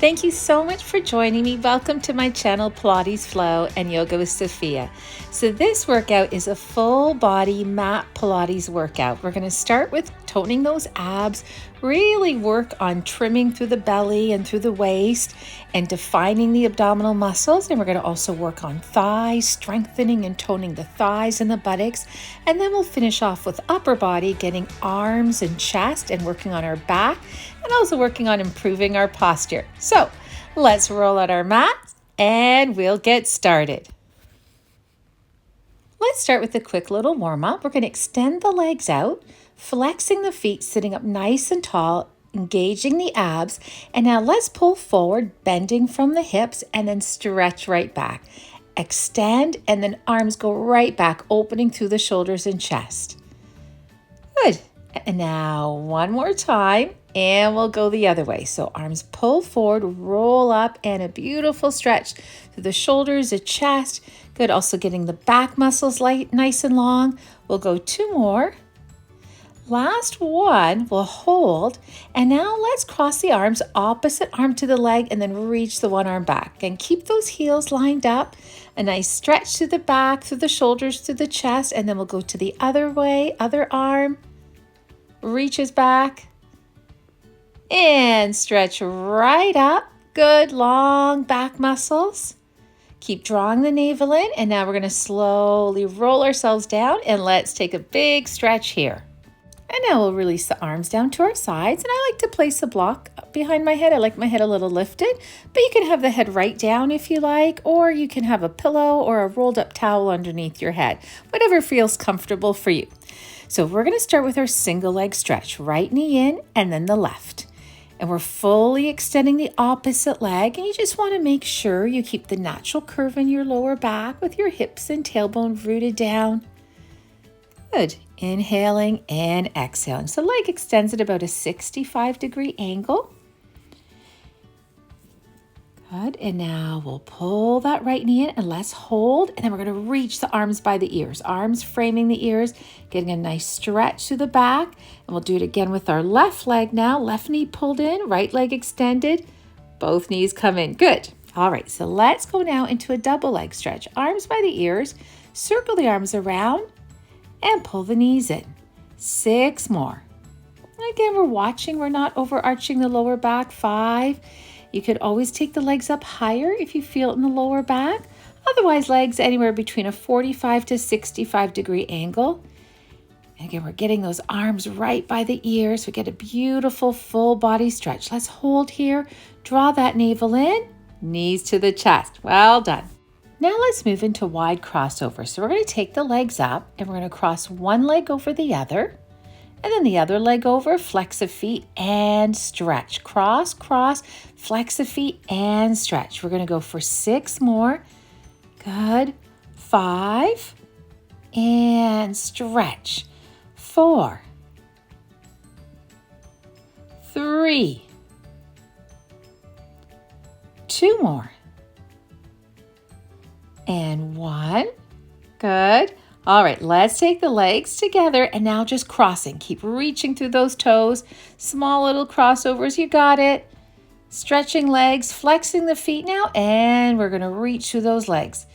Thank you so much for joining me. Welcome to my channel, Pilates Flow and Yoga with Sophia. So this workout is a full body mat Pilates workout. We're going to start with toning those abs, really work on trimming through the belly and through the waist and defining the abdominal muscles. And we're going to also work on thighs, strengthening and toning the thighs and the buttocks. And then we'll finish off with upper body, getting arms and chest and working on our back and also working on improving our posture. So let's roll out our mats and we'll get started. Let's start with a quick little warm up. We're going to extend the legs out, flexing the feet, sitting up nice and tall, engaging the abs. And now let's pull forward, bending from the hips and then stretch right back. Extend and then arms go right back, opening through the shoulders and chest. Good. And now one more time and we'll go the other way. So arms pull forward, roll up and a beautiful stretch through the shoulders, the chest. Good. Also getting the back muscles light, nice and long. We'll go two more. Last one, we'll hold. And now let's cross the arms, opposite arm to the leg and then reach the one arm back. And keep those heels lined up. A nice stretch through the back, through the shoulders, through the chest. And then we'll go to the other way, other arm. Reaches back and stretch right up. Good long back muscles. Keep drawing the navel in and now we're going to slowly roll ourselves down and let's take a big stretch here. And now we'll release the arms down to our sides and I like to place a block behind my head. I like my head a little lifted, but you can have the head right down if you like, or you can have a pillow or a rolled up towel underneath your head, whatever feels comfortable for you. So we're going to start with our single leg stretch, right knee in and then the left. And we're fully extending the opposite leg. And you just want to make sure you keep the natural curve in your lower back with your hips and tailbone rooted down. Good. Inhaling and exhaling. So leg extends at about a 65-degree angle. Good. And now we'll pull that right knee in and let's hold. And then we're going to reach the arms by the ears. Arms framing the ears, getting a nice stretch through the back. And we'll do it again with our left leg now. Left knee pulled in, right leg extended. Both knees come in. Good. All right. So let's go now into a double leg stretch. Arms by the ears. Circle the arms around and pull the knees in. 6 more. And again, we're watching. We're not overarching the lower back. 5. You could always take the legs up higher if you feel it in the lower back. Otherwise, legs anywhere between a 45 to 65-degree angle. And again, we're getting those arms right by the ears. We get a beautiful full body stretch. Let's hold here. Draw that navel in. Knees to the chest. Well done. Now let's move into wide crossover. So we're going to take the legs up and we're going to cross one leg over the other. And then the other leg over, flex the feet and stretch. Cross, cross, flex the feet and stretch. We're going to go for 6 more. Good. 5 and stretch. 4, 3, 2 more. And 1. Good. All right, let's take the legs together and now just crossing. Keep reaching through those toes. Small little crossovers, you got it. Stretching legs, flexing the feet now, and we're gonna reach through those legs.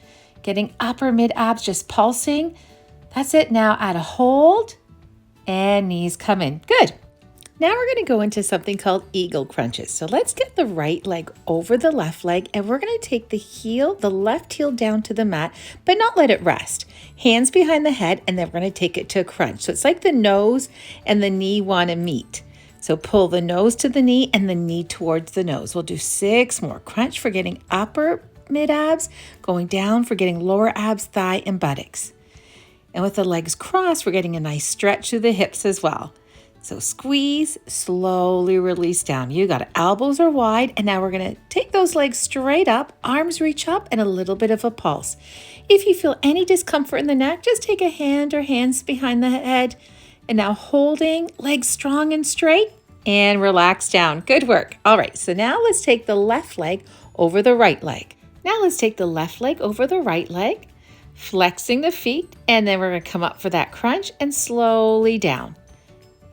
Getting upper mid abs just pulsing. That's it, now add a hold and knees come in. Good. Now we're going to go into something called eagle crunches. So let's get the right leg over the left leg and we're going to take the left heel down to the mat, but not let it rest. Hands behind the head and then we're going to take it to a crunch. So it's like the nose and the knee want to meet. So pull the nose to the knee and the knee towards the nose. We'll do 6 more. Crunch for getting upper mid abs, going down for getting lower abs, thigh and buttocks. And with the legs crossed, we're getting a nice stretch through the hips as well. So squeeze, slowly release down. You got it. Elbows are wide. And now we're going to take those legs straight up, arms reach up, and a little bit of a pulse. If you feel any discomfort in the neck, just take a hand or hands behind the head. And now holding, legs strong and straight, and relax down. Good work. All right, so now let's take the left leg over the right leg. Now let's take the left leg over the right leg, flexing the feet, and then we're going to come up for that crunch and slowly down.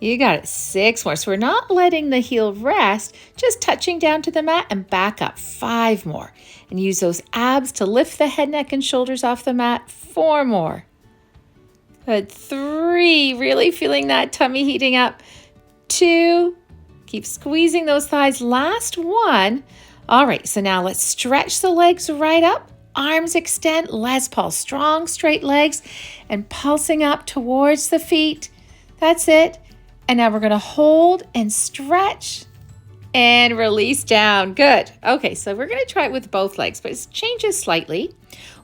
You got it. 6 more. So we're not letting the heel rest, just touching down to the mat and back up. 5 more. And use those abs to lift the head, neck, and shoulders off the mat. 4 more. Good. 3. Really feeling that tummy heating up. 2. Keep squeezing those thighs. Last 1. All right. So now let's stretch the legs right up. Arms extend. Let's pulse. Strong, straight legs and pulsing up towards the feet. That's it. And now we're going to hold and stretch and release down. Good. Okay, so we're going to try it with both legs, but it changes slightly.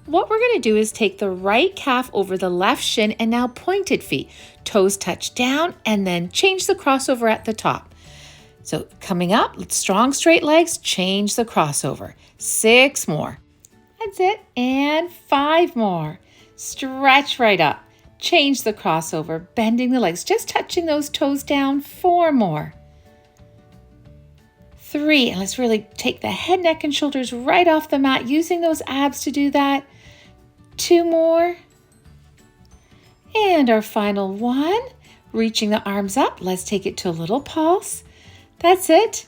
What we're going to do is take the right calf over the left shin and now pointed feet. Toes touch down and then change the crossover at the top. So coming up, strong straight legs, change the crossover. 6 more. That's it. And 5 more. Stretch right up. Change the crossover, bending the legs, just touching those toes down. 4 more. 3, and let's really take the head, neck, and shoulders right off the mat, using those abs to do that. 2 more. And our final 1, reaching the arms up. Let's take it to a little pulse. That's it.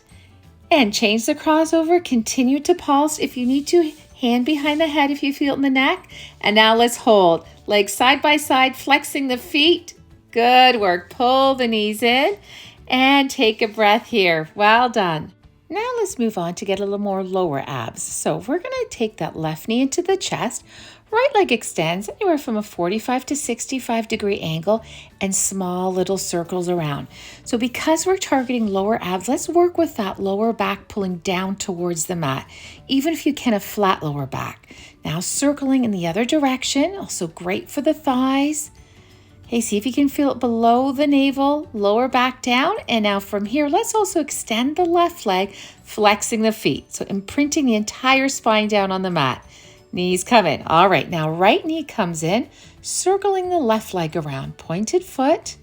And change the crossover, continue to pulse if you need to. Hand behind the head if you feel it in the neck. And now let's hold. Legs side by side, flexing the feet. Good work. Pull the knees in and take a breath here. Well done. Now let's move on to get a little more lower abs. So we're going to take that left knee into the chest. Right leg extends anywhere from a 45 to 65 degree angle and small little circles around. So because we're targeting lower abs, let's work with that lower back pulling down towards the mat, even if you can a flat lower back. Now circling in the other direction, also great for the thighs. Okay, see if you can feel it below the navel, lower back down. And now from here, let's also extend the left leg, flexing the feet. So imprinting the entire spine down on the mat. Knees come in. All right, now right knee comes in, circling the left leg around. Pointed foot.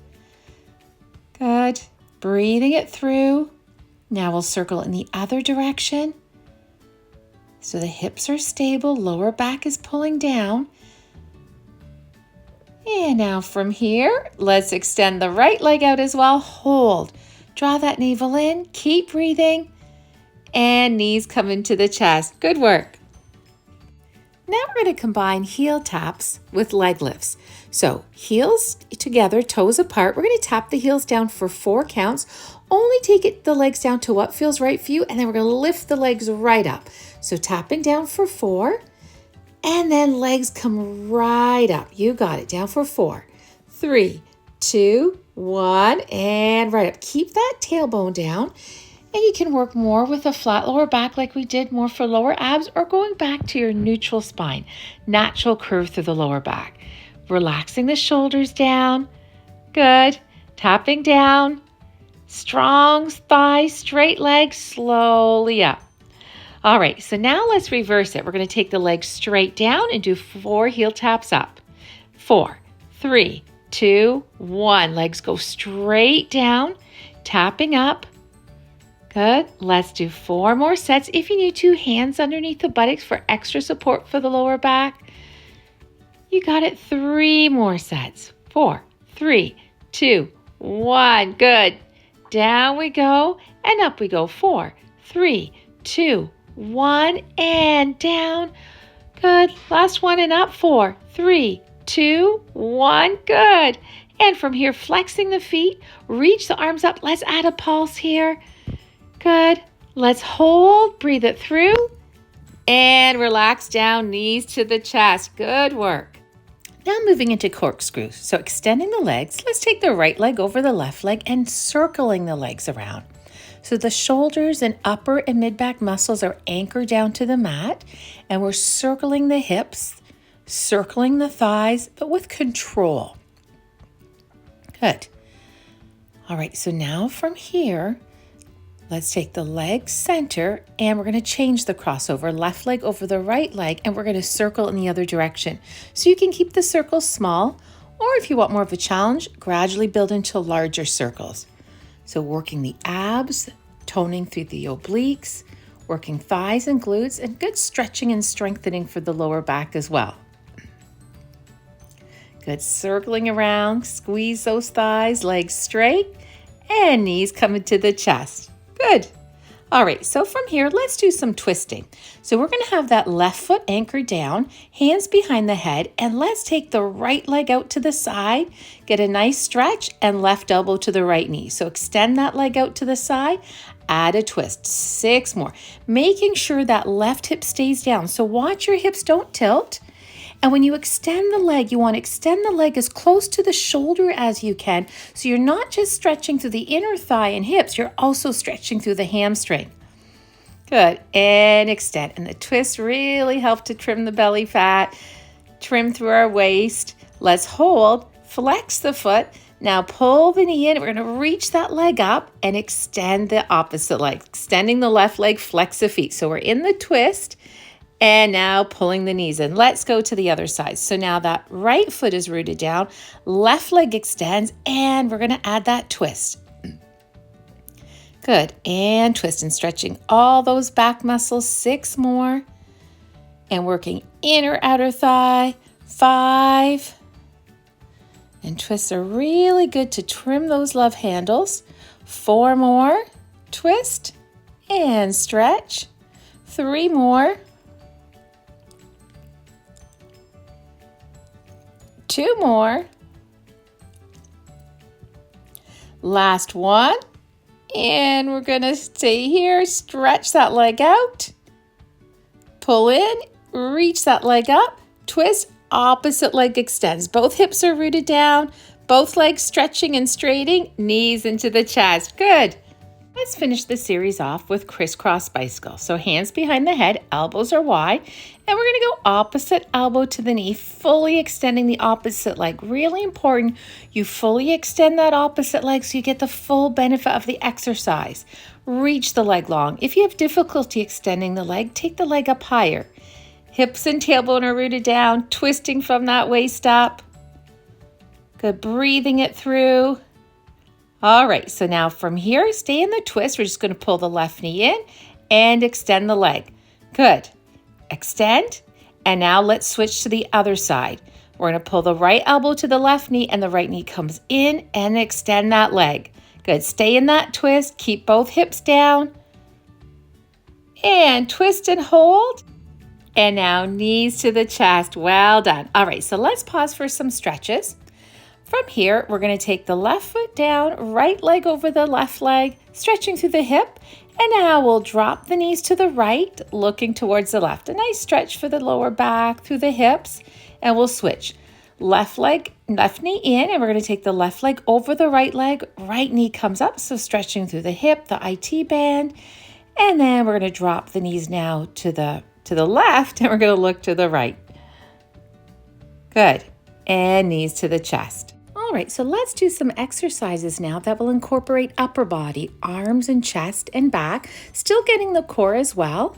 Good. Breathing it through. Now we'll circle in the other direction. So the hips are stable, lower back is pulling down. And now from here, let's extend the right leg out as well. Hold. Draw that navel in. Keep breathing. And knees come into the chest. Good work. Now we're going to combine heel taps with leg lifts. So heels together, toes apart. We're going to tap the heels down for 4 counts. Only take the legs down to what feels right for you. And then we're going to lift the legs right up. So tapping down for 4. And then legs come right up. You got it. Down for 4. 3, 2, 1. And right up. Keep that tailbone down. And you can work more with a flat lower back like we did, more for lower abs, or going back to your neutral spine, natural curve through the lower back. Relaxing the shoulders down. Good. Tapping down. Strong thighs, straight legs, slowly up. All right, so now let's reverse it. We're going to take the legs straight down and do 4 heel taps up. 4, 3, 2, 1. Legs go straight down, tapping up. Good. Let's do 4 more sets. If you need to, hands underneath the buttocks for extra support for the lower back. You got it. 3 more sets. 4, 3, 2, 1. Good. Down we go and up we go. 4, 3, 2, 1 and down. Good. Last one and up. 4, 3, 2, 1. Good. And from here, flexing the feet, reach the arms up. Let's add a pulse here. Good. Let's hold, breathe it through, and relax down, knees to the chest. Good work. Now moving into corkscrews. So extending the legs, let's take the right leg over the left leg and circling the legs around. So the shoulders and upper and mid-back muscles are anchored down to the mat, and we're circling the hips, circling the thighs, but with control. Good. All right, so now from here, let's take the leg center and we're going to change the crossover, left leg over the right leg, and we're going to circle in the other direction. So you can keep the circles small, or if you want more of a challenge, gradually build into larger circles. So working the abs, toning through the obliques, working thighs and glutes, and good stretching and strengthening for the lower back as well. Good, circling around, squeeze those thighs, legs straight, and knees coming to the chest. Good. All right, so from here, let's do some twisting. So we're going to have that left foot anchored down, hands behind the head, and let's take the right leg out to the side, get a nice stretch, and left elbow to the right knee. So extend that leg out to the side, add a twist, 6 more, making sure that left hip stays down. So watch your hips don't tilt. And when you extend the leg, you want to extend the leg as close to the shoulder as you can. So you're not just stretching through the inner thigh and hips, you're also stretching through the hamstring. Good. And extend. And the twists really help to trim the belly fat, trim through our waist. Let's hold, flex the foot. Now pull the knee in. We're going to reach that leg up and extend the opposite leg. Extending the left leg, flex the feet. So we're in the twist. And now pulling the knees in. Let's go to the other side. So now that right foot is rooted down, left leg extends, and we're going to add that twist. Good. And twist and stretching all those back muscles. 6 more. And working inner outer thigh. 5. And twists are really good to trim those love handles. 4 more. Twist and stretch. 3 more. 2 more. Last one. And we're going to stay here. Stretch that leg out. Pull in. Reach that leg up. Twist. Opposite leg extends. Both hips are rooted down. Both legs stretching and straightening. Knees into the chest. Good. Let's finish the series off with crisscross bicycle. So hands behind the head, elbows are wide, and we're going to go opposite elbow to the knee, fully extending the opposite leg. Really important, you fully extend that opposite leg so you get the full benefit of the exercise. Reach the leg long. If you have difficulty extending the leg, take the leg up higher. Hips and tailbone are rooted down, twisting from that waist up. Good, breathing it through. All right, so now from here, stay in the twist. We're just going to pull the left knee in and extend the leg. Good. Extend. And now let's switch to the other side. We're going to pull the right elbow to the left knee and the right knee comes in and extend that leg. Good. Stay in that twist. Keep both hips down. And twist and hold. And now knees to the chest. Well done. All right, so let's pause for some stretches. From here, we're going to take the left foot down, right leg over the left leg, stretching through the hip. And now we'll drop the knees to the right, looking towards the left. A nice stretch for the lower back through the hips. And we'll switch. Left leg, left knee in, and we're going to take the left leg over the right leg. Right knee comes up, so stretching through the hip, the IT band. And then we're going to drop the knees now to the left, and we're going to look to the right. Good. And knees to the chest. All right, so let's do some exercises now that will incorporate upper body, arms and chest and back, still getting the core as well. All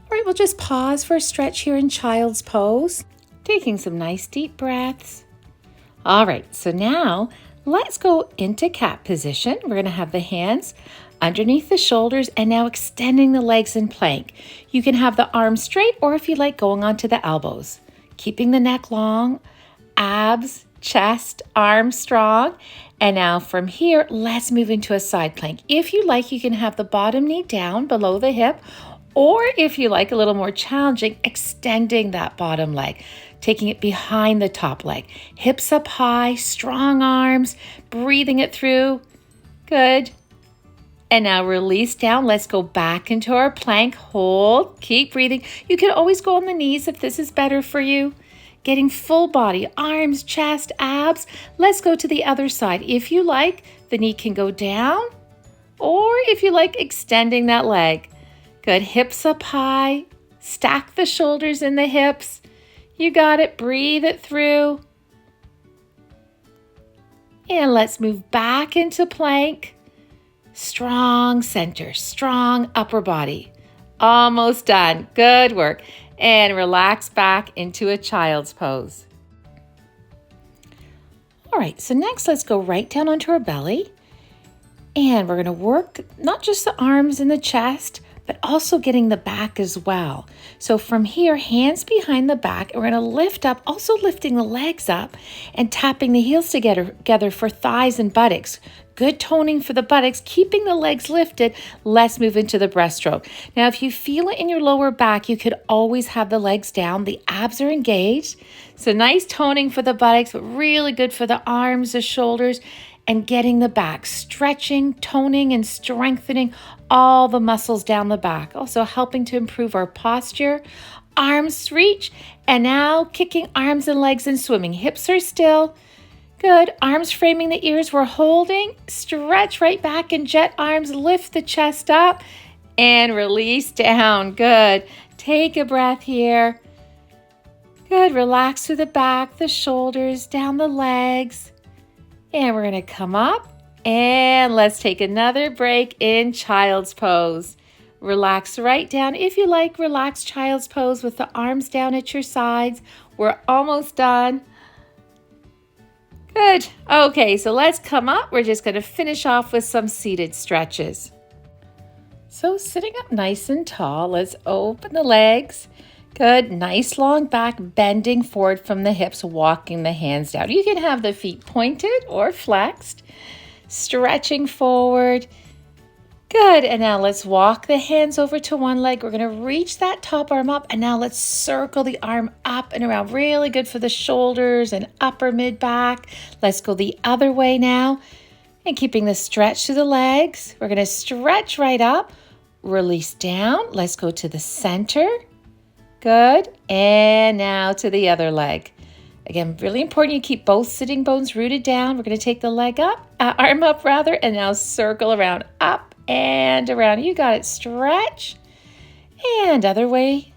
right, we'll just pause for a stretch here in child's pose, taking some nice deep breaths. All right, so now let's go into cat position. We're going to have the hands underneath the shoulders and now extending the legs in plank. You can have the arms straight or if you like going onto the elbows, keeping the neck long, abs, chest, arms strong. And now from here, let's move into a side plank. If you like, you can have the bottom knee down below the hip, or if you like a little more challenging, extending that bottom leg, taking it behind the top leg. Hips up high, strong arms, breathing it through. Good. And now release down. Let's go back into our plank. Hold, keep breathing. You can always go on the knees if this is better for you. Getting full body, arms, chest, abs. Let's go to the other side. If you like, the knee can go down, or if you like, extending that leg. Good, hips up high, stack the shoulders in the hips. You got it, breathe it through. And let's move back into plank. Strong center, strong upper body. Almost done, good work. And relax back into a child's pose. All right, so next let's go right down onto our belly. And we're going to work not just the arms and the chest, but also getting the back as well. So from here, hands behind the back, and we're going to lift up, also lifting the legs up and tapping the heels together for thighs and buttocks. Good toning for the buttocks, keeping the legs lifted. Let's move into the breaststroke. Now, if you feel it in your lower back, you could always have the legs down. The abs are engaged. So nice toning for the buttocks, but really good for the arms, the shoulders, and getting the back, stretching, toning, and strengthening all the muscles down the back. Also helping to improve our posture. Arms reach, and now kicking arms and legs and swimming. Hips are still. Good. Arms framing the ears. We're holding. Stretch right back and jet arms. Lift the chest up and release down. Good. Take a breath here. Good. Relax through the back, the shoulders, down the legs. And we're going to come up and let's take another break in child's pose. Relax right down. If you like, relax child's pose with the arms down at your sides. We're almost done. Good. Okay, so let's come up. We're just going to finish off with some seated stretches. So sitting up nice and tall, let's open the legs. Good. Nice long back, bending forward from the hips, walking the hands down. You can have the feet pointed or flexed, stretching forward. Good. And now let's walk the hands over to one leg. We're going to reach that top arm up, and now let's circle the arm up and around. Really good for the shoulders and upper mid back. Let's go the other way now. And keeping the stretch to the legs, we're going to stretch right up, release down. Let's go to the center. Good. And now to the other leg. Again, really important you keep both sitting bones rooted down. We're going to take the leg up, arm up rather, and now circle around, up and around. You got it. Stretch. And other way.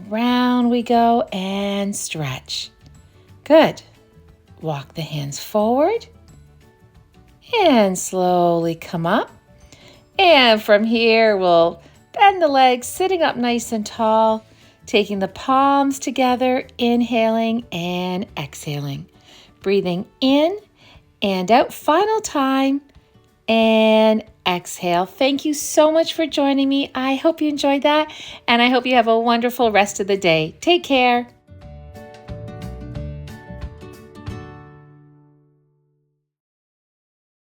Round we go and stretch. Good. Walk the hands forward. And slowly come up. And from here, we'll bend the legs, sitting up nice and tall, taking the palms together, inhaling and exhaling. Breathing in and out. Final time. And exhale. Thank you so much for joining me. I hope you enjoyed that, and I hope you have a wonderful rest of the day. Take care.